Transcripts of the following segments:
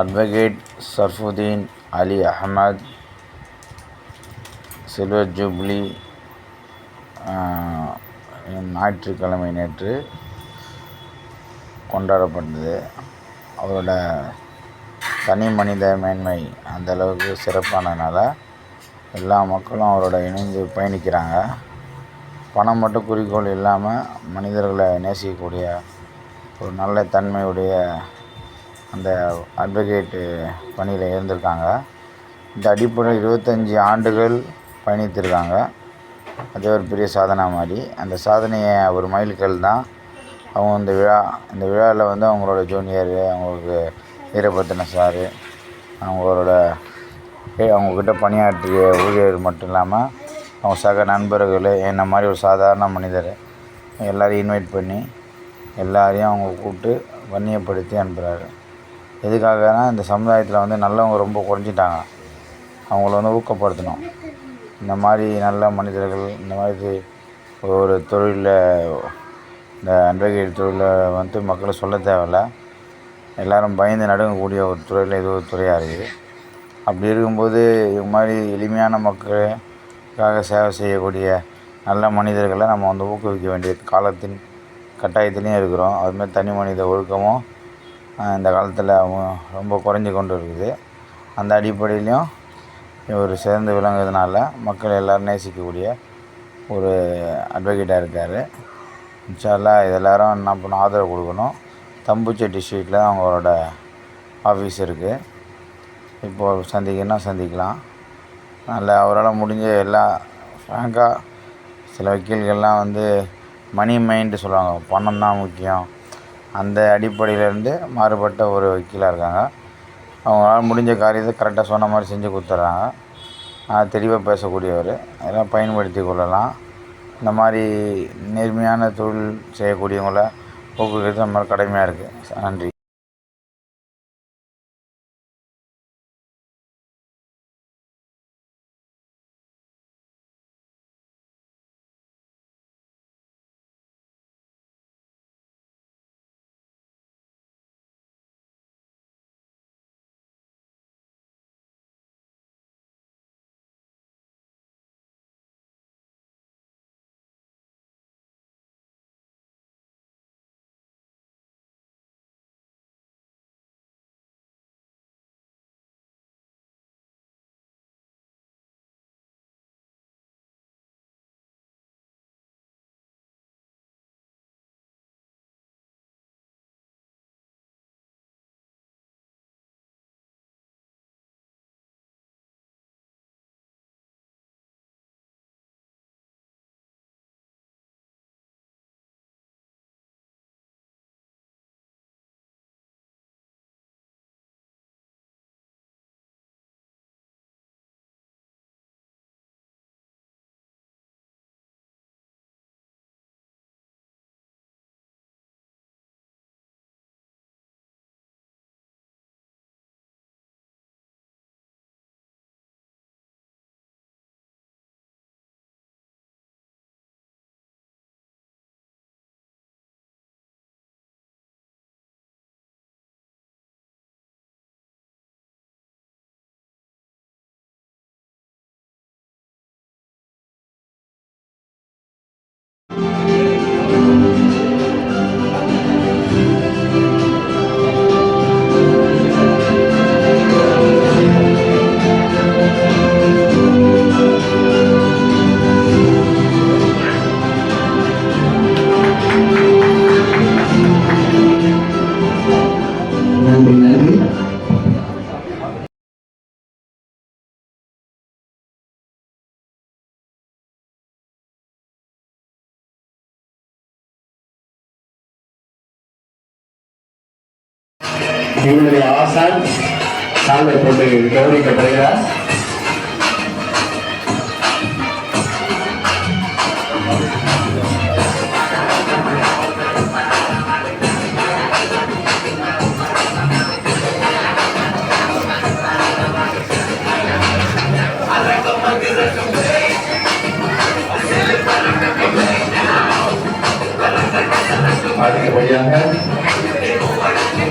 Advocate Sharfuddin அலி Ahmad silver jubilee ஞாயிற்றுக்கிழமை நேற்று கொண்டாடப்பட்டது. அவரோட தனி மனித மேன்மை அந்தளவுக்கு சிறப்பானதுனால எல்லா மக்களும் அவரோட இணைந்து பயணிக்கிறாங்க. பணம் மட்டும் குறிக்கோள் இல்லாமல் மனிதர்களை நேசிக்கக்கூடிய ஒரு நல்ல தன்மையுடைய அந்த அட்வொகேட்டு பணியில் இருந்திருக்காங்க. இந்த அடிப்படையில் 25 ஆண்டுகள் பயணித்திருக்காங்க. அதே ஒரு பெரிய சாதனை மாதிரி. அந்த சாதனையை ஒரு மைல்கல் தான் அவங்க இந்த விழாவில் அவங்களோட ஜூனியர், அவங்களுக்கு வீரபத்ரன் சார், அவங்கக்கிட்ட பணியாற்றிய ஊழியர் மட்டும் இல்லாமல் அவங்க சக நண்பர்கள், என்ன மாதிரி ஒரு சாதாரண மனிதர் எல்லோரையும் இன்வைட் பண்ணி எல்லாரையும் அவங்க கூப்பிட்டு கண்ணியப்படுத்தி அனுப்புகிறாரு. எதுக்காகனா இந்த சமுதாயத்தில் நல்லவங்க ரொம்ப குறைஞ்சிட்டாங்க. அவங்கள ஊக்கப்படுத்தணும். இந்த மாதிரி நல்ல மனிதர்கள் இந்த மாதிரி ஒரு தொழிலில், இந்த அட்வொகேட் தொழிலில் மக்களை சொல்ல தேவையில்ல. எல்லோரும் பயந்து நடுங்கக்கூடிய ஒரு துறையில் இது ஒரு துறையாக இருக்குது. அப்படி இருக்கும்போது இது மாதிரி எளிமையான மக்களுக்காக சேவை செய்யக்கூடிய நல்ல மனிதர்களை நம்ம ஊக்குவிக்க வேண்டிய காலத்தின் கட்டாயத்துலேயும் இருக்கிறோம். அதுமாதிரி தனி மனித ஒழுக்கமும் இந்த காலத்தில் ரொம்ப குறைஞ்சி கொண்டு இருக்குது. அந்த அடிப்படையிலையும் இவர் சிறந்து விளங்குறதுனால மக்கள் எல்லோரும் நேசிக்கக்கூடிய ஒரு அட்வொகேட்டாக இருக்கார். இன்ஷா அல்லாஹ் இது எல்லோரும் என்ன பண்ணணும், ஆதரவு கொடுக்கணும். தம்புச்செட்டி ஸ்ட்ரீட்டில் அவங்களோட ஆஃபீஸ் இருக்குது. இப்போது சந்திக்கலாம். நல்ல அவரால் முடிஞ்ச எல்லாம் ஃப்ராங்காக சில வக்கீல்கள்லாம் மணி மைண்டு சொல்லுவாங்க, பணம் தான் முக்கியம். அந்த அடிப்படையிலேருந்து மாறுபட்ட ஒரு வக்கீலாக இருக்காங்க. அவங்களால முடிஞ்ச காரியத்தை கரெக்டாக சொன்ன மாதிரி செஞ்சு கொடுத்துட்றாங்க. தெளிவாக பேசக்கூடியவர். அதெல்லாம் பயன்படுத்தி கொள்ளலாம். இந்த மாதிரி நேர்மையான தொழில் செய்யக்கூடியவங்கள ஊக்குவிக்கிறது நம்ம கடமையாக இருக்குது. நன்றி. எங்களுடைய ஆசான் சால்வை போட்டு கௌரவிக்கப்படுகிறார். அடுத்தபடியாக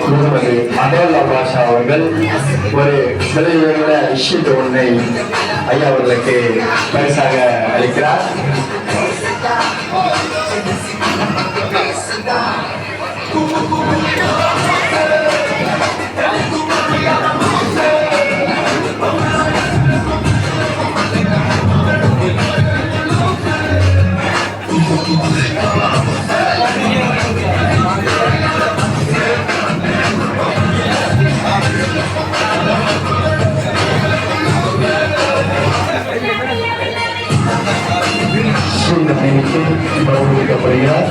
திருமதி மண்டோலா பாஷா அவர்கள் அவர்கள் ஒரு விலையுள்ள விஷயத்தை ஒன்றை ஐயா அவர்களுக்கு பரிசாக அளிக்கிறார். கௌரவிக்கப்படுகிறார்.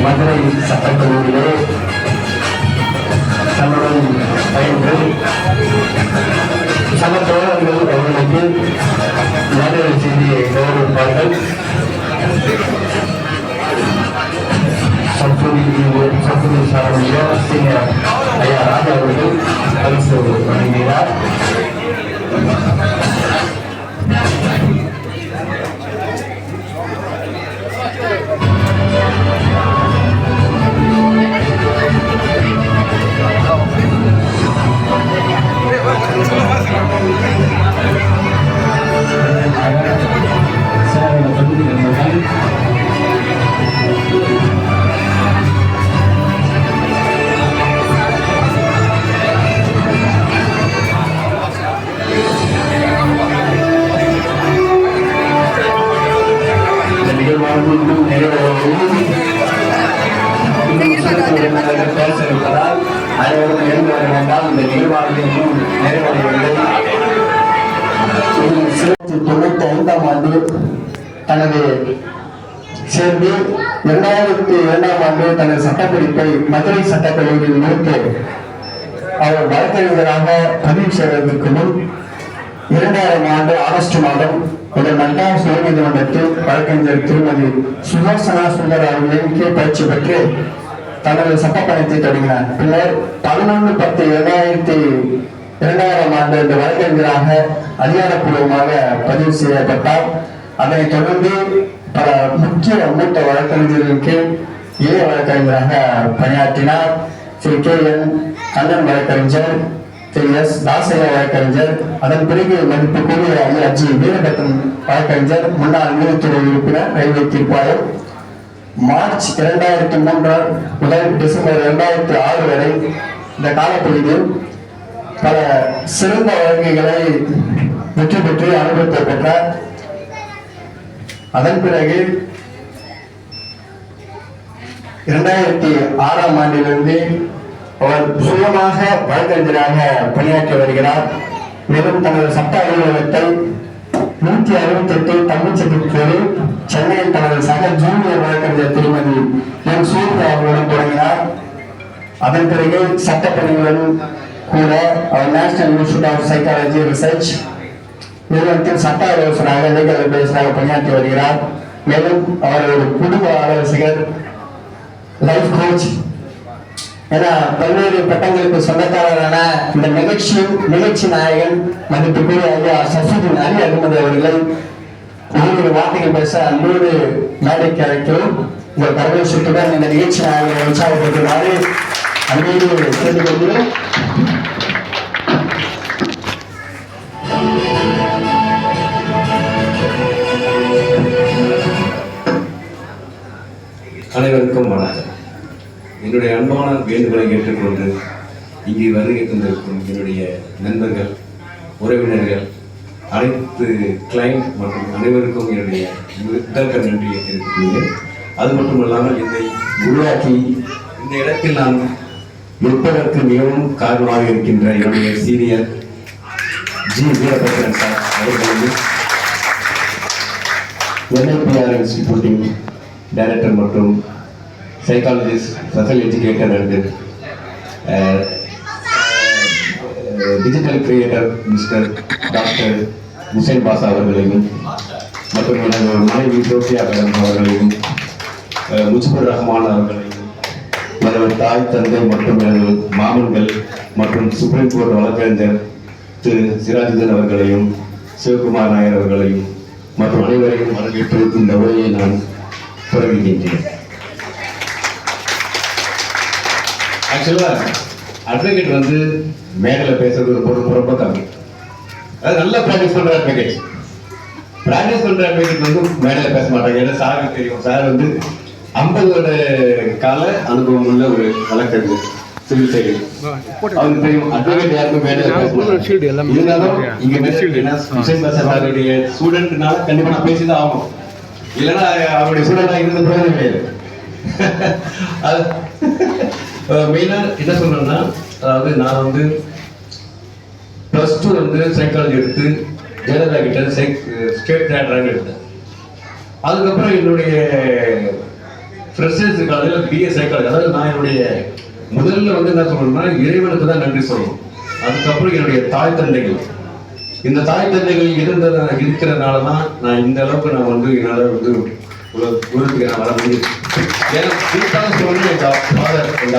மதுரை சட்டக்கல்லூரியிலே தன்னுடன் பயின்று சமத்தோழர்கள் அவர்களுக்கு மதுரை செய்தியை கௌரவிப்பார்கள். சம்பூரி சாரணியோ சீனியர் ஐயா ராஜா அவர்கள் பரிசு வழங்குகிறார். பேசிருப்பதால் அனைவரும் எழுந்து வர வேண்டாம். இந்த நிகழ்வானது இன்னும் நிறைவடையவில்லை. 1995ஆம் ஆண்டு தனது சேர்ந்து 2002ஆம் ஆண்டு தனது சட்டப்படிப்பை மதுரை சட்டக்கல்லூரியில் முடித்து அவர் வழக்கறிஞராக பதிவு செய்வதற்கு முன் 2000ஆம் ஆண்டு ஆகஸ்ட் மாதம் மெட்ராஸ் உயர்நீதிமன்றத்தில் வழக்கறிஞர் திருமதி சுதர்சனா சுந்தர் அவர்களின் கீழ் பயிற்சி பெற்று தனது சட்டப்பணித்தை தொடங்கினார். பின்னர் 11/10/2000ஆம் ஆண்டு இந்த வழக்கறிஞராக அதிகாரப்பூர்வமாக பதிவு செய்யப்பட்டார். அதனைத் தொடர்ந்து பல முக்கிய மூத்த வழக்கறிஞர்களின் கீழ் இளைய வழக்கறிஞராக பணியாற்றினார். திரு KN கண்ணன் வழக்கறிஞர், திரு S தாசையா வழக்கறிஞர், அதன் பிறகு மதிப்புக்குரிய ஐயா G வீரபத்ரன் வழக்கறிஞர், முன்னாள் நீதித்துறை உறுப்பினர், ரயில்வே தீர்ப்பாயம். மார்ச் 2003 முதல் டிசம்பர் 2006 வரை இந்த காலப்பகுதியில் பல சிறந்த வழக்குகளை வெற்றி பெற்று அனுபவத்தை பெற்றார். அதன் பிறகு 2006ஆம் ஆண்டிலிருந்து அவர் சுயமாக வழக்கறிஞராக பணியாற்றி வருகிறார். மேலும் தனது சட்ட அலுவலகத்தை 168 தமிழ்ச்செட்டிக்கோடு சென்னையில் தனது சக ஜூனியர் வழக்கறிஞர் திருமதி என் சூர்யா அவர்களுடன் தொடங்கினார். அதன் பிறகு சட்டப்பணிகளுடன் கூட அவர் national institute of psychology research நிறுவனத்தில் சட்ட ஆலோசகராக லீகல் அட்வைசராக பணியாற்றி வருகிறார். மேலும் அவர் ஒரு குடும்ப ஆலோசகர், லைஃப் கோச் என பல்வேறு பட்டங்களுக்கு சொந்தக்காரரான இந்த நிகழ்ச்சி நாயகன் மதிப்புக்குரிய ஐயா சசுதீன் அலி அகமது அவர்களை ஒரு வார்த்தைகள் பேச அன்போடு மேடைக்கு அழைக்கிறோம். உங்கள் பரவேசத்துடன் இந்த நிகழ்ச்சி நாயகனை உற்சாகப்படுத்துமாறு அன்போடு கேட்டுக்கொள்கிறோம். அனைவருக்கும் வணக்கம். என்னுடைய அன்பான வேண்டுகோளை ஏற்றுக்கொண்டு இங்கே வருகை தந்திருக்கும் என்னுடைய நண்பர்கள், உறவினர்கள், அனைத்து கிளைண்ட் மற்றும் அனைவருக்கும் என்னுடைய முதற்க நன்றியை தெரிவித்துக் கொள்கிறேன். அது மட்டுமல்லாமல் என்னை உருவாக்கி இந்த இடத்தில் நான் இருப்பதற்கு மிகவும் காரணமாக இருக்கின்ற என்னுடைய சீனியர் G வீரபத்ரன் சார் அவர்களுக்கு NIPR இன்ஸ்டிடியூட்டின் டைரக்டர் மற்றும் psychologist, special educator and digital creator mister doctor Hussain Basha அவர்களையும் மற்றும் எனது மனைவி சோஃபியா மேடம் அவர்களையும் முஜிபுர் ரஹ்மான் அவர்களையும் எனது தாய் தந்தை மற்றும் எனது மாமன்கள் மற்றும் சுப்ரீம் கோர்ட் வழக்கறிஞர் திரு சிராஜுதீன் அவர்களையும் சிவகுமார் நாயர் அவர்களையும் மற்றும் அனைவரையும் வரவேற்று இந்த உரையை நான் தொடங்குகின்றேன். ஆக்சுவலாக அட்வொகேட் வந்து மேடையில் பேசுறது ரொம்ப ரொம்ப கம்மி. அதாவது நல்லா ப்ராக்டிஸ் பண்ணுற அட்வொகேட் வந்து மேடையில் பேச மாட்டாங்க. ஏன்னா சாருக்கு தெரியும், சார் வந்து 50 கால அனுபவம் உள்ள ஒரு வழக்கறிஞர், சிவில் சைடு. அவருக்கு தெரியும் அட்வொகேட் யாருக்கும் மேடையில் பேச மாட்டாங்க. இருந்தாலும் இங்க சாருடைய ஸ்டூடெண்ட்னால கண்டிப்பா நான் பேசிதான் ஆகணும். இல்லைன்னா அவருடைய ஸ்டூடெண்டா இருந்த பிரயோஜனம் கிடையாது. மெயினா என்ன சொல்றேன்னா, அதாவது நான் வந்து +2 வந்து சைக்காலஜி எடுத்து ஜெயலலிதா கிட்ட ஸ்டேட் ரேங்க் எடுத்தேன். அதுக்கப்புறம் என்னுடைய ஃப்ரெஷர்ஸ் காலேஜில் BA சைக்காலஜி. அதாவது நான் என்னுடைய முதல்ல வந்து என்ன சொல்லணும்னா, இறைவனுக்கு தான் நன்றி சொல்லணும். அதுக்கப்புறம் என்னுடைய தாய் தந்தைகள், இந்த தாய் தந்தைகள் இருக்கிறதுனால தான் நான் இந்த அளவுக்கு நான் வந்து என்னால் வந்து தூரத்துக்கு நான் வர முடியும். ஏன்னா குறிப்பாக சொல்லணும், எங்கள்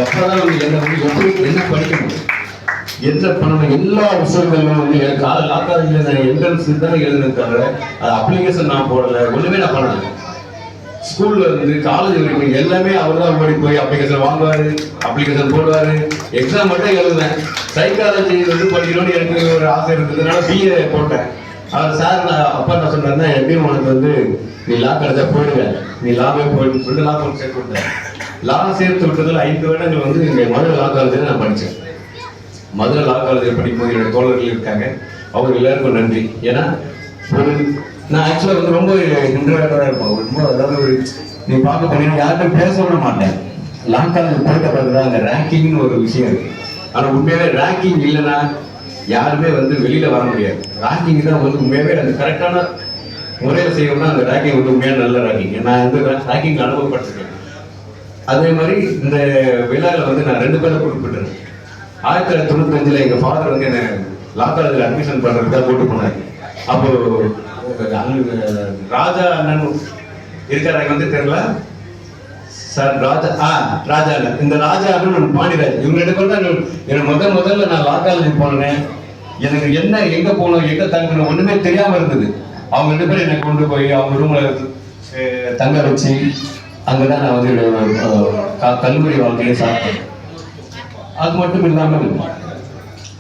அப்பா தான் வந்து என்னை வந்து எப்படி என்ன படிக்க முடியும், என்ன பண்ணணும், எல்லா விஷயங்களும் வந்து எனக்கு லாக்காரில் நான் என்ட்ரன்ஸ் தான் எழுதுனது தவிர அது அப்ளிகேஷன் நான் போடலை, ஒன்றுமே நான் பண்ணலை. ஸ்கூல்ல இருந்து காலேஜ் வரைக்கும் எல்லாமே அவர் தான் ஓடி போய் அப்ளிகேஷன் வாங்குவாரு, அப்ளிகேஷன் போடுவாரு. எக்ஸாம் மட்டும் எழுதுனேன். சைக்காலஜி வந்து படிக்கணும்னு எனக்கு ஒரு ஆசை இருந்ததுனால BA போட்டேன். அவர் சார் அப்பா என்ன சொன்னாருன்னா, எப்படியும் உனக்கு வந்து நீ லா கிடைச்சா போயிடுவேன், நீ லாவே போயிடுன்னு சொல்லிட்டு லா கொண்டு சேர்த்து விட்டேன். லா சேர்த்து விட்டதில் 5 வருடங்கள் வந்து இங்கே மதுரை லா காலேஜில் நான் படித்தேன். மதுரை லா காலேஜில் படிக்கும்போது என்னுடைய தோழர்கள் இருக்காங்க, அவங்க எல்லாருக்கும் நன்றி. ஏன்னா ஒரு நான் ஆக்சுவலாக வந்து ரொம்ப இன்ட்ரோவர்ட்டாக இருப்பேன். ரொம்ப அதாவது ஒரு நீ பார்க்க போனீங்கன்னா யார்கிட்ட பேச விட மாட்டேன். லா காலேஜ் போயிட்ட பிறகு தான் அங்கே ரேங்கிங்னு ஒரு விஷயம் இருக்கு. ஆனால் உண்மையாகவே ரேங்கிங் இல்லைன்னா யாருமே வந்து வெளியில் வர முடியாது. ரேங்கிங் தான் வந்து உண்மையாகவே அந்த கரெக்டான முறையில் செய்யணும்னா அந்த ரேங்கிங் வந்து உண்மையாக நல்ல ரேங்கிங். நான் வந்து ரேங்கிங் அனுபவப்பட்டிருக்கேன். அதே மாதிரி இந்த விழாவில் வந்து நான் 2 பேரை குறிப்பிட்டேன். 1995 எங்கள் ஃபாதர் வந்து என்னை லா காலேஜில் அட்மிஷன் பண்ணுறதுக்காக போட்டு போனார். அப்போ ராஜா அண்ணன் இருக்கிறாங்க வந்து தெரியல சார், ராஜா அண்ணன், இந்த ராஜா அண்ணன் பாண்டிராஜ், இவங்க 2 பேர் தான் எனக்கு முதல்ல நான் லா காலேஜ் போனேன். எனக்கு என்ன எங்க போகணும் எங்க தங்கணும் ஒண்ணுமே தெரியாம இருந்தது. அவங்க 2 பேரும் என்னை கொண்டு போய் அவங்க ரூம்ல தங்க வச்சு அங்கதான் நான் வந்து கல்லூரி வாழ்க்கையை சாப்பிட்டேன். அது மட்டும் இல்லாமல்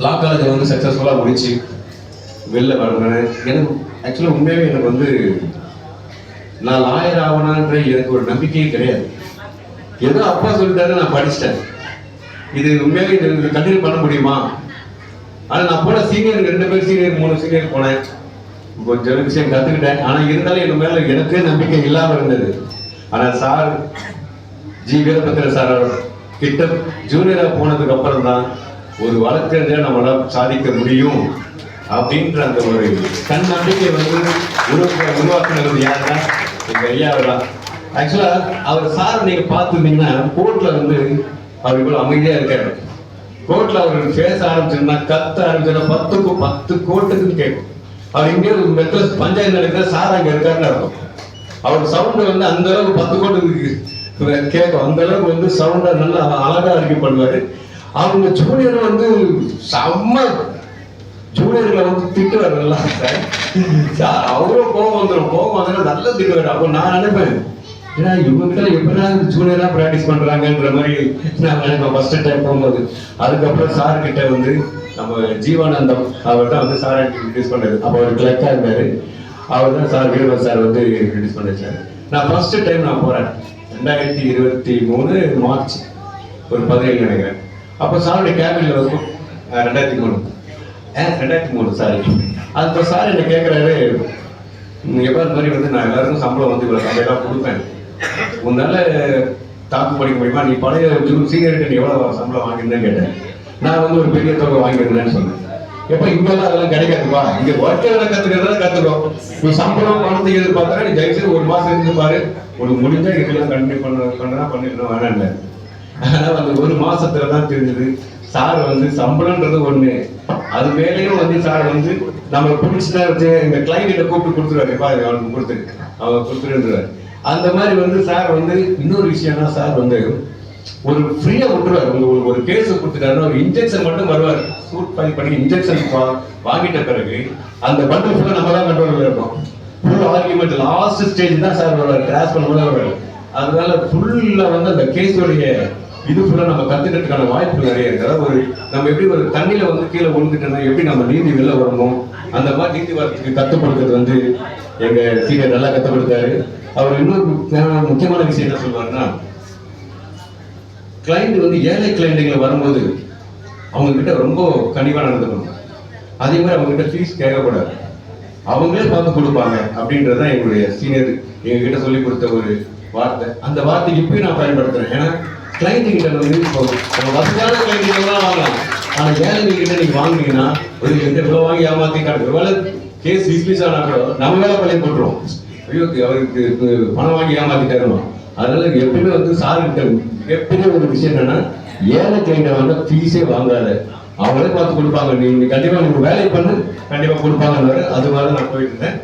லா காலேஜை வந்து சக்சஸ்ஃபுல்லா முடிச்சு வெளில வரேன். எனக்கு ஆக்சுவலாக உண்மையாகவே எனக்கு வந்து நான் லாயர் ஆகணுன்ற எனக்கு ஒரு நம்பிக்கையே கிடையாது. ஏதோ அப்பா சொல்லிட்டாரு, நான் படிச்சிட்டேன். இது உண்மையாகவே இது கண்டினியூ பண்ண முடியுமா? ஆனால் நான் போன சீனியர் 2 பேர் சீனியர் 3 சீனியர் போனேன், கொஞ்சம் விஷயம் கற்றுக்கிட்டேன். ஆனால் இருந்தாலும் என் மேலே எனக்கே நம்பிக்கை இல்லாமல் இருந்தது. ஆனால் சார் ஜி வீரபத்திர சார் கிட்ட ஜூனியராக போனதுக்கு அப்புறம் தான் ஒரு வழக்கறிஞரை நம்மளால் சாதிக்க முடியும் அப்படின்ற அந்த ஒரு தன் நம்பிக்கை வந்து உருவாக்குனது யாருன்னா எங்க ஐயாவா. ஆக்சுவலா அவர் சார் நீங்க பார்த்துருந்தீங்கன்னா கோர்ட்ல வந்து அவர் இவ்வளவு அமைதியா இருக்காரு. கோர்ட்ல அவர் பேச ஆரம்பிச்சோம்னா கத்த ஆரம்பிச்சோன்னா 10 கோர்ட்டுக்கு கேட்கும். அவர் இங்கே மெட்ரோ பஞ்சாயத்து நடக்கிற சார் அங்க இருக்காருன்னு அர்த்தம். அவர் சவுண்ட் வந்து அந்த அளவுக்கு 10 கோர்ட்டுக்கு கேட்கும். அந்த அளவுக்கு வந்து சவுண்டா நல்லா அழகா அறிக்கை பண்ணுவாரு. அவங்க ஜூனியர் வந்து செம்ம ஜூனியர்களை வந்து திட்டுவார். அவரும் கோபம் வந்துடும் நல்லா திட்டுவார். அப்போ நான் நினைப்பேன், ஏன்னா இவங்க எப்படின்னா ஜூனியரா ப்ராக்டிஸ் பண்றாங்கன்ற மாதிரி நான் நினைப்பேன் ஃபர்ஸ்ட் டைம் போகும்போது. அதுக்கப்புறம் சார் கிட்ட வந்து நம்ம ஜீவானந்தம் அவர் தான் வந்து சார் இன்ட்ரடியூஸ் பண்ணது. அப்போ அவர் கிளர்க்கா இருந்தாரு. அவர் தான் சார் வீரபத் சார் வந்து இன்ட்ரடியூஸ் பண்ண வச்சாரு. நான் ஃபர்ஸ்ட் டைம் நான் போறேன் 2023 மார்ச் ஒரு 17 நினைக்கிறேன். அப்போ சாருடைய கேபின்ல இருக்கும் 2003 சாரி. அது சார் என்ன கேட்குறாரு, எப்போ இந்த மாதிரி வந்து நான் எல்லாருக்கும் சம்பளம் வந்து இவ்வளோ சம்பளம் கொடுப்பேன், உன்னால தாக்கு படிக்க முடியுமா, நீ பழைய சீனியர்கிட்ட நீ எவ்வளோ சம்பளம் வாங்கிருந்தேன்னு கேட்டேன். நான் வந்து ஒரு பெரிய தொகை வாங்கியிருந்தேன்னு சொன்னேன். எப்போ இங்கெல்லாம் அதெல்லாம் கிடைக்காதுப்பா, இங்கே ஒர்க்கை கற்றுக்கிறதா கற்றுக்கோ, நீ சம்பளம் பணத்தை எதிர்பார்த்தா நீ தயவுசெய்து 1 மாதம் இருந்து பாரு, உனக்கு முடிஞ்சா இதெல்லாம் கண்டினியூ பண்ணிடணும் வேணாம். ஆனால் அந்த 1 மாசத்துல தான் தெரிஞ்சது சார் வந்து சம்பளம்ன்றது ஒண்ணு, அது மேலேயும் வந்து சார் வந்து நம்ம பிடிச்சதா வச்சு எங்க கிளைண்ட கூப்பிட்டு கொடுத்துருவாரு, அவனுக்கு கொடுத்துருவாரு. அந்த மாதிரி வந்து சார் வந்து இன்னொரு விஷயம்னா சார் வந்து ஒரு ஃப்ரீயா விட்டுருவாரு. உங்களுக்கு ஒரு கேஸ் கொடுத்துட்டாருன்னா ஒரு இன்ஜெக்ஷன் மட்டும் வருவார், சூட் ஃபைல் பண்ணி இன்ஜெக்ஷன் வாங்கிட்ட பிறகு அந்த பண்டில் ஃபுல்லாக நம்ம தான் கண்ட்ரோலில் இருக்கோம். ஃபுல் ஆர்குமெண்ட் லாஸ்ட் ஸ்டேஜ் தான் சார் வருவார், கிராஸ் பண்ணும்போது வருவார். அதனால ஃபுல்லா வந்து அந்த கேஸோடைய இது ஃபுல்லா நம்ம கத்துக்கிறதுக்கான வாய்ப்புகள் நிறைய இருக்கு. அதாவது நம்ம எப்படி ஒரு தண்ணியில வந்து கீழே விழுந்துட்டோம்னா எப்படி நம்ம நீந்தி வெளில வரணும், அந்த மாதிரி நீந்தி வரத்துக்கு கற்றுக் கொடுக்கறது வந்து எங்க சீனியர் நல்லா கற்றுக் கொடுத்தாரு. அவர் இன்னொரு முக்கியமான விஷயம் என்ன சொல்லுவாருன்னா, கிளைண்ட் வந்து ஏழை கிளைண்ட்டுகளை வரும்போது அவங்க கிட்ட ரொம்ப கனிவா நடந்துக்கணும். அதே மாதிரி அவங்க கிட்ட ஃபீஸ் கேட்கக்கூடாது, அவங்களே பார்த்து கொடுப்பாங்க அப்படின்றது தான் எங்களுடைய சீனியர் எங்க கிட்ட சொல்லி கொடுத்த ஒரு வார்த்தை. அந்த வார்த்தைக்கு இப்பயும் நான் பயன்படுத்துறேன். ஏன்னா கிளைண்ட் கிட்ட வந்து இப்போ நம்ம வசதியான கிளைண்ட் தான் வாங்கலாம், ஆனா ஏழைங்க கிட்ட நீங்க வாங்குனீங்கன்னா ஒரு இவ்வளவு வாங்கி ஏமாத்தி காட்டுற வேலை கேஸ் டிஸ்மிஸ் ஆனா கூட நம்ம வேலை பழைய போட்டுருவோம். ஐயோ அவருக்கு பணம் வாங்கி ஏமாத்திட்டாருமா. அதனால எப்பயுமே வந்து சார்கிட்ட எப்பயுமே ஒரு விஷயம் என்னன்னா, ஏழை கிளைண்ட வந்து ஃபீஸே வாங்காத, அவங்களே பார்த்து கொடுப்பாங்க, நீங்க கண்டிப்பா நீங்க வேலை பண்ணு கண்டிப்பா கொடுப்பாங்கன்னு. அது மாதிரி நான் போயிட்டு இருந்தேன்.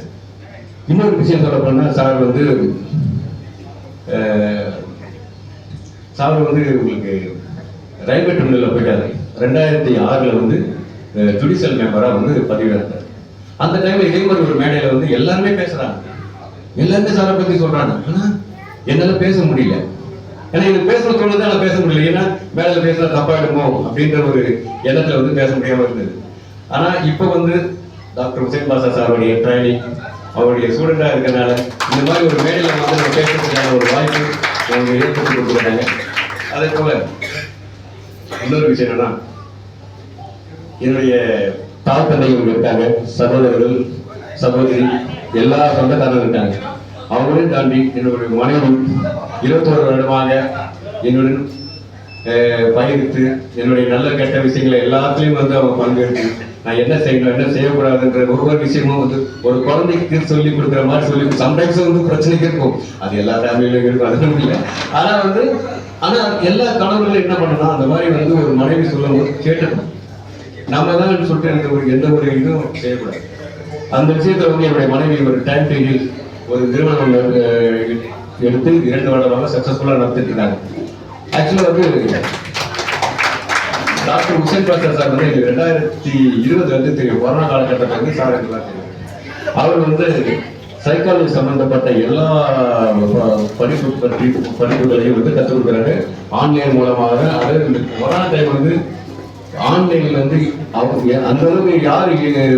இன்னொரு விஷயம் சொல்ல போனா, சார் வந்து உங்களுக்கு ரயில்வே டெர்மினல்ல போயிட்டாரு. 2006 வந்து ஜுடிஷியல் மெம்பரா வந்து பதிவிறாரு. அந்த டைம்ல இதே மாதிரி ஒரு மேடையில வந்து எல்லாருமே பேசுறாங்க, எல்லாருமே சாரை பத்தி சொல்றாங்க. ஆனா என்னால பேச முடியல. ஏன்னா எனக்கு பேசணும் தோணுது, ஆனா பேச முடியல. ஏன்னா மேல பேசுற தப்பாயிடுமோ அப்படின்ற ஒரு எண்ணத்துல வந்து பேச முடியாம இருந்தது. ஆனா இப்ப வந்து டாக்டர் ஹுசைன் பாஷா சாருடைய ட்ரைனிங், அவருடைய ஸ்டூடெண்டா இருக்கிறதுனால இந்த மாதிரி ஒரு மேடையில வந்து நம்ம பேசுறதுக்கான ஒரு வாய்ப்பு அவங்க ஏற்படுத்தி கொடுத்துருக்காங்க. அதே போல இன்னொரு விஷயம் என்னன்னா, என்னுடைய தாய் தந்தைகள் இருக்காங்க, சகோதரர்கள் சகோதரி எல்லா சொந்தக்காரர்கள் இருக்காங்க. அவங்களையும் தாண்டி என்னுடைய மனைவி 21 வருடமாக என்னுடன் பகிர்ந்து என்னுடைய நல்ல கெட்ட விஷயங்களை எல்லாத்துலயும் வந்து அவங்க பங்கெடுத்து நான் என்ன செய்யணும் என்ன செய்யக்கூடாதுன்ற ஒவ்வொரு விஷயமும் வந்து ஒரு குழந்தைக்கு சொல்லி கொடுக்குற மாதிரி சொல்லி, சம்டைம்ஸ் வந்து பிரச்சனைக்கு இருக்கும், அது எல்லா ஃபேமிலியிலும் இருக்கும், அது இல்லை. ஆனா எல்லா கணவர்களும் என்ன பண்ணணும், அந்த மாதிரி வந்து ஒரு மனைவி சொல்லும் போது கேட்டுக்கணும். நம்ம தான் சொல்லிட்டு எந்த ஒரு இதுவும் செய்யக்கூடாது. அந்த விஷயத்துல வந்து என்னுடைய மனைவி ஒரு டைம் டேபிள் ஒரு நிறுவனம் எடுத்து 2 வருடமாக சக்சஸ்ஃபுல்லா நடத்திட்டு இருக்காங்க. ஆக்சுவலா வந்து டாக்டர் ஹுசைன் பாஷா சார் வந்து 2020 வந்து தெரியும், கொரோனா காலகட்டத்தில் வந்து சார் தெரியும். அவர் வந்து சைக்காலஜி சம்பந்தப்பட்ட எல்லா படிப்புகளையும் வந்து கற்றுக் கொடுக்குறாரு ஆன்லைன் மூலமாக. அதாவது இந்த கொரோனா டைம் வந்து ஆன்லைன்ல வந்து அவங்க அந்த அளவுக்கு யாரு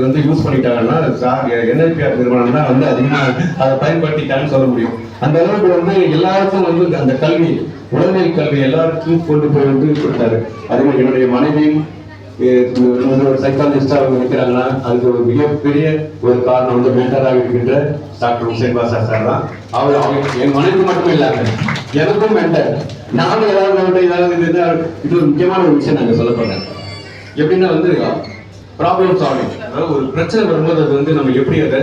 வந்து யூஸ் பண்ணிட்டாங்கன்னா, என்எல்பிஆர் நிறுவனம் தான் வந்து அதிகமா அதை பயன்படுத்திட்டாங்கன்னு சொல்ல முடியும். அந்த அளவுக்கு வந்து எல்லாருக்கும் வந்து அந்த கல்வி, உளவியல் கல்வி எல்லாருக்கும் கொண்டு போய் வந்து கொடுத்தாரு. அதே மாதிரி என்னுடைய மனைவி ஒரு சைக்காலஜிஸ்டா அவங்க இருக்கிறாங்கன்னா அதுக்கு ஒரு மிகப்பெரிய ஒரு காரணம் வந்து மென்டராக இருக்கின்ற டாக்டர் ஹுசைன் பாஷா சார் தான். அவங்க என் மனைவி மட்டும் இல்லாம எனக்கும் மென்டர். நானும் ஏதாவது இது ஒரு முக்கியமான ஒரு விஷயம் நாங்க சொல்ல போறேன். எப்படின்னா வந்து ப்ராப்ளம் சால்விங், அதாவது ஒரு பிரச்சனை வரும்போது அது வந்து நம்ம எப்படி அதை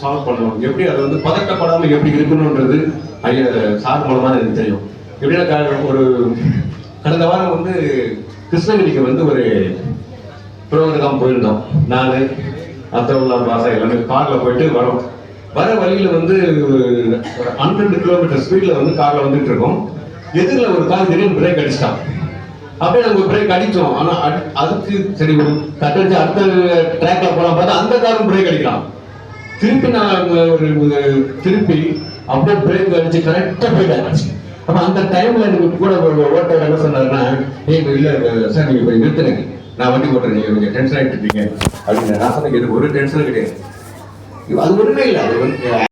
சால்வ் பண்ணணும், எப்படி அதை வந்து பதட்டப்படாமல் எப்படி இருக்கணும்ன்றது சார் மூலமா எனக்கு தெரியும். எப்படின்னா ஒரு கடந்த வாரம் வந்து கிருஷ்ணகிரிக்கு வந்து ஒரு ப்ரோக்ராம் போயிருந்தோம். நான் அப்துல்லா பாஷா எல்லாமே கார்ல போயிட்டு வர வழியில வந்து ஒரு 100 கிலோமீட்டர் ஸ்பீட்ல வந்து கார்ல வந்துட்டு இருக்கோம். எதிரில் ஒரு கார் திடீர்னு பிரேக் அடிச்சிட்டான். அப்படியே நம்ம பிரேக் அடிச்சோம். ஆனா அதுக்கு சரி ஒரு கட்டடிச்சு அடுத்த ட்ராக்ல போலாம் பார்த்தா அந்த காரும் பிரேக் அடிக்கலாம். திருப்பி நான் திருப்பி அப்படியே பிரேக் அடிச்சு கரெக்டா போயிட்டேன். அப்ப அந்த டைம்ல எனக்கு கூட ஓட்டர் என்ன சொன்னாருன்னா, இல்ல சார் நீங்க போய் நிறுத்துறீங்க, நான் வண்டி ஓட்டுறேன், நீங்க டென்ஷன் ஆகிட்டு இருக்கீங்க அப்படின்னு. நான் சொன்னேன், எனக்கு ஒரு டென்ஷனும் கிடையாது, அது ஒண்ணுமே இல்லை. அது வந்து